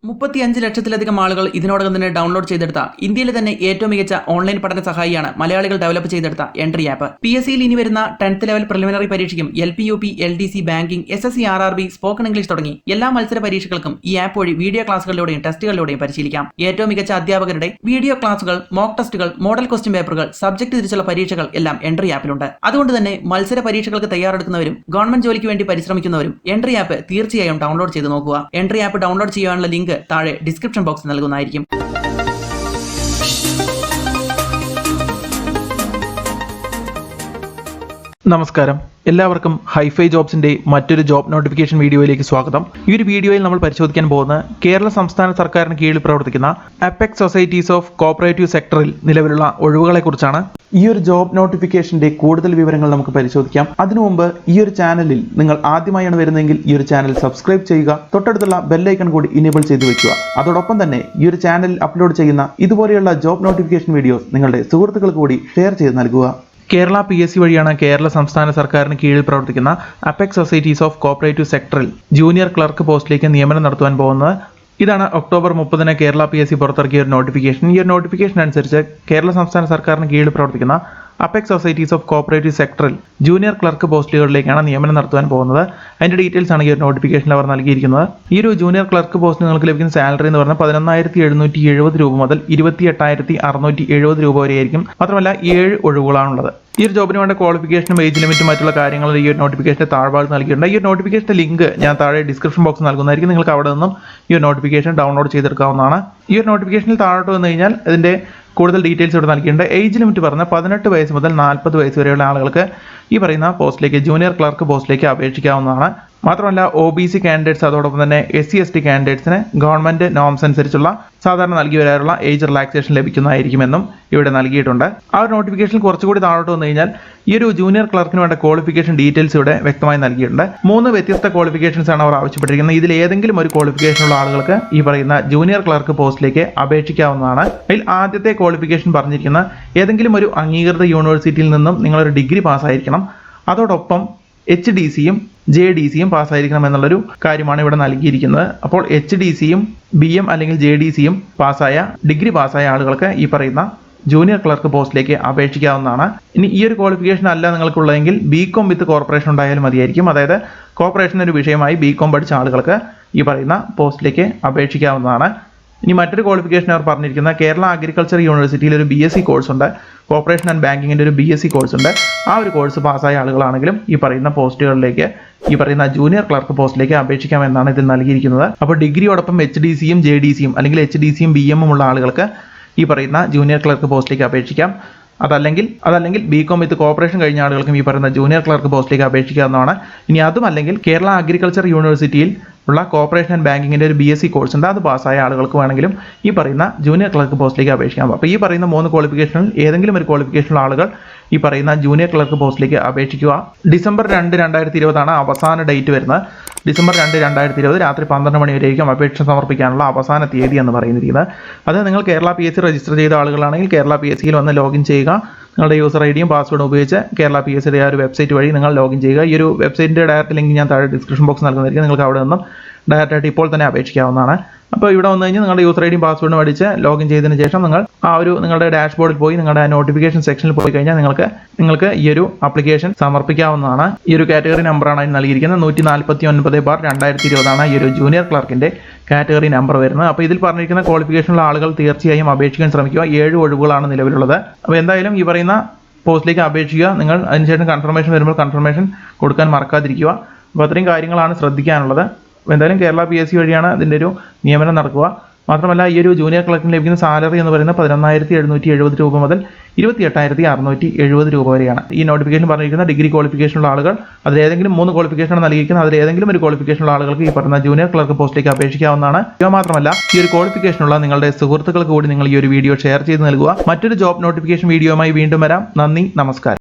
35 ലക്ഷത്തിലധികം ആളുകൾ ഇതിനോടകം തന്നെ ഡൗൺലോഡ് ചെയ്തെടുത്ത ഇന്ത്യയിലെ തന്നെ ഏറ്റവും മികച്ച ഓൺലൈൻ പഠന സഹായിയാണ് മലയാളികൾ ഡെവലപ്പ് ചെയ്തെടുത്ത എൻട്രി ആപ്പ്. PSCയിൽ ഇനി വരുന്ന 10th ലെവൽ പ്രിലിമിനറി പരീക്ഷയ്ക്കും LP, UP, LDC, banking, SSC, RRB, spoken English തുടങ്ങി എല്ലാ മത്സര പരീക്ഷകൾക്കും ഈ ആപ്പ് വഴി വീഡിയോ ക്ലാസുകളിലൂടെയും ടെസ്റ്റുകളിലൂടെയും പരിശീലിക്കാം. ഏറ്റവും മികച്ച അധ്യാപകരുടെ വീഡിയോ ക്ലാസുകൾ, മോക്ക് ടെസ്റ്റുകൾ, മോഡൽ ക്വസ്റ്റ്യൻ പേപ്പറുകൾ, സബ്ജക്ട് തിരിച്ചുള്ള പരീക്ഷകൾ എല്ലാം എൻട്രി ആപ്പിലുണ്ട്. അതുകൊണ്ട് തന്നെ മത്സര പരീക്ഷകൾക്ക് തയ്യാറെടുക്കുന്നവരും ഗവൺമെന്റ് ജോലിക്ക് വേണ്ടി പരിശ്രമിക്കുന്നവരും എൻട്രി ആപ്പ് തീർച്ചയായും ഡൗൺലോഡ് ചെയ്ത് നോക്കുക. എൻട്രി ആപ്പ് ഡൗൺലോഡ് ചെയ്യാനുള്ള ലിങ്ക് താഴെ ഡിസ്ക്രിപ്ഷൻ ബോക്സിൽ നൽകുന്നതായിരിക്കും. നമസ്കാരം, എല്ലാവർക്കും ഹൈഫൈ ജോബ്സിന്റെ മറ്റൊരു ജോബ് നോട്ടിഫിക്കേഷൻ വീഡിയോയിലേക്ക് സ്വാഗതം. ഈ ഒരു വീഡിയോയിൽ നമ്മൾ പരിശോധിക്കാൻ പോകുന്ന കേരള സംസ്ഥാന സർക്കാരിന് കീഴിൽ പ്രവർത്തിക്കുന്ന അപെക്സ് സൊസൈറ്റീസ് ഓഫ് കോഓപ്പറേറ്റീവ് സെക്ടറിൽ നിലവിലുള്ള ഒഴിവുകളെ കുറിച്ചാണ്. ഈ ഒരു ജോബ് നോട്ടിഫിക്കേഷന്റെ കൂടുതൽ വിവരങ്ങൾ നമുക്ക് പരിശോധിക്കാം. അതിനു മുമ്പ് ഈ ഒരു ചാനലിൽ നിങ്ങൾ ആദ്യമായാണ് വരുന്നതെങ്കിൽ ഈ ഒരു ചാനൽ സബ്സ്ക്രൈബ് ചെയ്യുക, തൊട്ടടുത്തുള്ള ബെല്ലൈക്കൺ കൂടി ഇനേബിൾ ചെയ്തു വെക്കുക. അതോടൊപ്പം തന്നെ ഈ ഒരു ചാനലിൽ അപ്ലോഡ് ചെയ്യുന്ന ഇതുപോലെയുള്ള ജോബ് നോട്ടിഫിക്കേഷൻ വീഡിയോസ് നിങ്ങളുടെ സുഹൃത്തുക്കൾക്ക് കൂടി ഷെയർ ചെയ്ത് നൽകുക. കേരള PSC വഴിയാണ് കേരള സംസ്ഥാന സർക്കാരിന് കീഴിൽ പ്രവർത്തിക്കുന്ന അപെക്സ് സൊസൈറ്റീസ് ഓഫ് കോഓപ്പറേറ്റീവ് സെക്ടറിൽ ജൂനിയർ ക്ലർക്ക് പോസ്റ്റിലേക്ക് നിയമനം നടത്തുവാൻ പോകുന്നത്. ഇതാണ് ഒക്ടോബർ 30 കേരള PSC പുറത്തിറക്കിയ ഒരു നോട്ടിഫിക്കേഷൻ. ഈ ഒരു നോട്ടിഫിക്കേഷൻ അനുസരിച്ച് കേരള സംസ്ഥാന സർക്കാരിന് കീഴിൽ പ്രവർത്തിക്കുന്ന അപെക്സ് സൊസൈറ്റീസ് ഓഫ് കോഓപ്പറേറ്റീവ് സെക്ടറിൽ ജൂനിയർ ക്ലർക്ക് പോസ്റ്റുകളിലേക്കാണ് നിയമനം നടത്തുവാൻ പോകുന്നത്. അതിന്റെ ഡീറ്റെയിൽസ് ആണ് ഈ ഒരു നോട്ടിഫിക്കേഷനിൽ അവർ നൽകിയിരിക്കുന്നത്. ഈ ഒരു ജൂനിയർ ക്ലർക്ക് പോസ്റ്റിന് നിങ്ങൾക്ക് ലഭിക്കുന്ന സാലറി എന്ന് പറഞ്ഞാൽ 11,770 രൂപ മുതൽ 28,670 രൂപ വരെയായിരിക്കും. മാത്രമല്ല 7 ഒഴിവുകളാണുള്ളത്. ഈ ഒരു ജോബിന് വേണ്ട ക്വാളിഫിക്കേഷനും ഏജ് ലിമിറ്റും മറ്റുള്ള കാര്യങ്ങൾ ഈ ഒരു നോട്ടിഫിക്കേഷന്റെ താഴ്ഭാഗത്ത് നൽകിയിട്ടുണ്ട്. ഈ ഒരു നോട്ടിഫിക്കേഷന്റെ ലിങ്ക് ഞാൻ താഴെ ഡിസ്ക്രിപ്ഷൻ ബോക്സ് നൽകുന്നതായിരിക്കും. നിങ്ങൾക്ക് അവിടെ നിന്നും ഈ ഒരു നോട്ടിഫിക്കേഷൻ ഡൗൺലോഡ് ചെയ്തെടുക്കാവുന്നതാണ്. ഈ ഒരു നോട്ടിഫിക്കേഷനിൽ താഴോട്ട് വന്നു കഴിഞ്ഞാൽ ഇതിന്റെ കൂടുതൽ ഡീറ്റെയിൽസ് ഇവിടെ നൽകിയിട്ടുണ്ട്. ഏജ് ലിമിറ്റ് പറഞ്ഞാൽ 18 വയസ്സ് മുതൽ 40 വയസ്സ് വരെയുള്ള ആളുകൾക്ക് ഈ പറയുന്ന പോസ്റ്റിലേക്ക് ജൂനിയർ ക്ലർക്ക് പോസ്റ്റിലേക്ക് അപേക്ഷിക്കാവുന്നതാണ്. മാത്രമല്ല OBC കാൻഡിഡേറ്റ്സ് അതോടൊപ്പം തന്നെ SC ST കാൻഡിഡേറ്റ്സിന് ഗവൺമെന്റ് നോംസ് അനുസരിച്ചുള്ള സാധാരണ നൽകി വരാറുള്ള ഏജ് റിലാക്സേഷൻ ലഭിക്കുന്നതായിരിക്കുമെന്നും ഇവിടെ നൽകിയിട്ടുണ്ട്. ആ ഒരു നോട്ടിഫിക്കേഷൻ കുറച്ചുകൂടി താഴോട്ട് വന്നു കഴിഞ്ഞാൽ ഈ ഒരു ജൂനിയർ ക്ലർക്കിന് വേണ്ട ക്വാളിഫിക്കേഷൻ ഡീറ്റെയിൽസ് ഇവിടെ വ്യക്തമായി നൽകിയിട്ടുണ്ട്. 3 വ്യത്യസ്ത ക്വാളിഫിക്കേഷൻസ് ആണ് അവർ ആവശ്യപ്പെട്ടിരിക്കുന്നത്. ഇതിൽ ഏതെങ്കിലും ഒരു ക്വാളിഫിക്കേഷൻ ഉള്ള ആളുകൾക്ക് ഈ പറയുന്ന ജൂനിയർ ക്ലർക്ക് പോസ്റ്റിലേക്ക് അപേക്ഷിക്കാവുന്നതാണ്. അതിൽ ആദ്യത്തെ ക്വാളിഫിക്കേഷൻ പറഞ്ഞിരിക്കുന്ന ഏതെങ്കിലും ഒരു അംഗീകൃത യൂണിവേഴ്സിറ്റിയിൽ നിന്നും നിങ്ങളൊരു ഡിഗ്രി പാസ്സായിരിക്കണം. അതോടൊപ്പം HDCയും JDCയും പാസ്സായിരിക്കണം എന്നുള്ളൊരു കാര്യമാണ് ഇവിടെ നൽകിയിരിക്കുന്നത്. അപ്പോൾ HDCയും BM അല്ലെങ്കിൽ JDCയും പാസ്സായ ഡിഗ്രി പാസ്സായ ആളുകൾക്ക് ഈ പറയുന്ന ജൂനിയർ ക്ലർക്ക് പോസ്റ്റിലേക്ക് അപേക്ഷിക്കാവുന്നതാണ്. ഇനി ഈ ഒരു ക്വാളിഫിക്കേഷൻ അല്ല നിങ്ങൾക്കുള്ളതെങ്കിൽ BCom വിത്ത് കോർപ്പറേഷൻ ഉണ്ടായാലും മതിയായിരിക്കും. അതായത് കോർപ്പറേഷൻ ഒരു വിഷയമായി BCom പഠിച്ച ആളുകൾക്ക് ഈ പറയുന്ന പോസ്റ്റിലേക്ക് അപേക്ഷിക്കാവുന്നതാണ്. ഇനി മറ്റൊരു ക്വാളിഫിക്കേഷൻ അവർ പറഞ്ഞിരിക്കുന്ന കേരള അഗ്രികൾച്ചർ യൂണിവേഴ്സിറ്റിയിൽ ഒരു BSc കോഴ്സ് ഉണ്ട്. കോർപ്പറേഷൻ ആൻഡ് ബാങ്കിങ്ങിൻ്റെ ഒരു BSc കോഴ്സ് ഉണ്ട്. ആ ഒരു കോഴ്സ് പാസ്സായ ആളുകളാണെങ്കിലും ഈ പറയുന്ന പോസ്റ്റുകളിലേക്ക് ഈ പറയുന്ന ജൂനിയർ ക്ലർക്ക് പോസ്റ്റിലേക്ക് അപേക്ഷിക്കാമെന്നാണ് ഇതിൽ നൽകിയിരിക്കുന്നത്. അപ്പോൾ ഡിഗ്രിയോടൊപ്പം HDCയും JDCയും അല്ലെങ്കിൽ HDCയും BMും ഉള്ള ആളുകൾക്ക് ഈ പറയുന്ന ജൂനിയർ ക്ലർക്ക് പോസ്റ്റിലേക്ക് അപേക്ഷിക്കാം. അതല്ലെങ്കിൽ BCom വിത്ത് കോർപ്പറേഷൻ കഴിഞ്ഞ ആളുകൾക്കും ഈ പറയുന്ന ജൂനിയർ ക്ലർക്ക് പോസ്റ്റിലേക്ക് അപേക്ഷിക്കാവുന്നതാണ്. ഇനി അതുമല്ലെങ്കിൽ കേരള അഗ്രികൾച്ചർ യൂണിവേഴ്സിറ്റിയിൽ ഉള്ള കോർപ്പറേഷൻ ആൻഡ് ബാങ്കിങ്ങിൻ്റെ ഒരു BSc കോഴ്സ് ഉണ്ട്. അത് പാസ്സായ ആളുകൾക്ക് വേണമെങ്കിലും ഈ പറയുന്ന ജൂനിയർ ക്ലർക്ക് പോസ്റ്റിലേക്ക് അപേക്ഷിക്കാം. അപ്പോൾ ഈ പറയുന്ന 3 ക്വാളിഫിക്കേഷനിൽ ഏതെങ്കിലും ഒരു ക്വാളിഫിക്കേഷനുള്ള ആളുകൾ ഈ പറയുന്ന ജൂനിയർ ക്ലർക്ക് പോസ്റ്റിലേക്ക് അപേക്ഷിക്കുക. ഡിസംബർ 2, 2020 അവസാന ഡേറ്റ് വരുന്നത്. ഡിസംബർ 2, 2020 രാത്രി 12 മണി വരെയായിരിക്കും അപേക്ഷ സമർപ്പിക്കാനുള്ള അവസാന തീയതി എന്ന് പറയുന്നിരിക്കുന്നത്. അത് നിങ്ങൾ കേരള PSC രജിസ്റ്റർ ചെയ്ത ആളുകളാണെങ്കിൽ കേരള PSCയിൽ വന്ന് ലോഗിൻ ചെയ്യുക. നിങ്ങളുടെ യൂസർ IDയും പാസ്വേഡും ഉപയോഗിച്ച് കേരള PSCയുടെ ആ ഒരു വെബ്സൈറ്റ് വഴി നിങ്ങൾ ലോഗിൻ ചെയ്യുക. ഈ ഒരു വെബ്സൈറ്റിൻ്റെ ഡയറക്റ്റ് ലിങ്ക് ഞാൻ താഴെ ഡിസ്ക്രിപ്ഷൻ ബോക്സ് നൽകുന്നതായിരിക്കും. നിങ്ങൾക്ക് അവിടെ നിന്നും ഡയറക്റ്റായിട്ട് ഇപ്പോൾ തന്നെ അപേക്ഷിക്കാവുന്നതാണ്. അപ്പോൾ ഇവിടെ വന്നു കഴിഞ്ഞാൽ നിങ്ങളുടെ യൂസർ IDയും പാസ്വേഡും അടിച്ച് ലോഗിൻ ചെയ്തതിന് ശേഷം നിങ്ങൾ ആ ഒരു നിങ്ങളുടെ ഡാഷ്ബോർഡിൽ പോയി നിങ്ങളുടെ നോട്ടിഫിക്കേഷൻ സെക്ഷനിൽ പോയി കഴിഞ്ഞാൽ നിങ്ങൾക്ക് ഈ ഒരു ആപ്ലിക്കേഷൻ സമർപ്പിക്കാവുന്നതാണ്. ഈ ഒരു കാറ്റഗറി നമ്പറാണ് അതിന് നൽകിയിരിക്കുന്നത്. 149/2020 ഈ ഒരു ജൂനിയർ ക്ലർക്കിൻ്റെ കാറ്റഗറി നമ്പർ വരുന്നത്. അപ്പോൾ ഇതിൽ പറഞ്ഞിരിക്കുന്ന ക്വാളിഫിക്കേഷനുള്ള ആളുകൾ തീർച്ചയായും അപേക്ഷിക്കാൻ ശ്രമിക്കുക. 7 ഒഴിവുകളാണ് നിലവിലുള്ളത്. അപ്പോൾ എന്തായാലും ഈ പറയുന്ന പോസ്റ്റിലേക്ക് അപേക്ഷിക്കുക. നിങ്ങൾ അതിനുശേഷം കൺഫർമേഷൻ വരുമ്പോൾ കൺഫർമേഷൻ കൊടുക്കാൻ മറക്കാതിരിക്കുക. അപ്പോൾ അത്രയും കാര്യങ്ങളാണ് ശ്രദ്ധിക്കാനുള്ളത്. അപ്പോൾ എന്തായാലും കേരള PSC വഴിയാണ് ഇതിൻ്റെ ഒരു നിയമനം നടക്കുക. മാത്രമല്ല ഈ ഒരു ജൂനിയർ ക്ലർക്കിന് ലഭിക്കുന്ന സാലറി എന്ന് പറയുന്നത് 11,770 രൂപ മുതൽ 28,670 രൂപ വരെയാണ്. ഈ നോട്ടിഫിക്കേഷൻ പറഞ്ഞിരിക്കുന്ന ഡിഗ്രി ക്വാളിഫിക്കേഷനുള്ള ആളുകൾ അതിലേതെങ്കിലും 3 ക്വാളിഫിക്കേഷനാണ് നൽകിയിരിക്കുന്നത്. അതിലേതെങ്കിലും ഒരു ക്വാളിഫിക്കേഷനുള്ള ആളുകൾക്ക് ഈ പറയുന്ന ജൂനിയർ ക്ലർക്ക് പോസ്റ്റിലേക്ക് അപേക്ഷിക്കാവുന്നതാണ്. ഇവ മാത്രമല്ല ഈ ഒരു ക്വാളിഫിക്കേഷനുള്ള നിങ്ങളുടെ സുഹൃത്തുക്കൾക്ക് കൂടി നിങ്ങൾ ഈ ഒരു വീഡിയോ ഷെയർ ചെയ്ത് നൽകുക. മറ്റൊരു ജോബ് നോട്ടിഫിക്കേഷൻ വീഡിയോയുമായി വീണ്ടും വരാം. നന്ദി, നമസ്കാരം.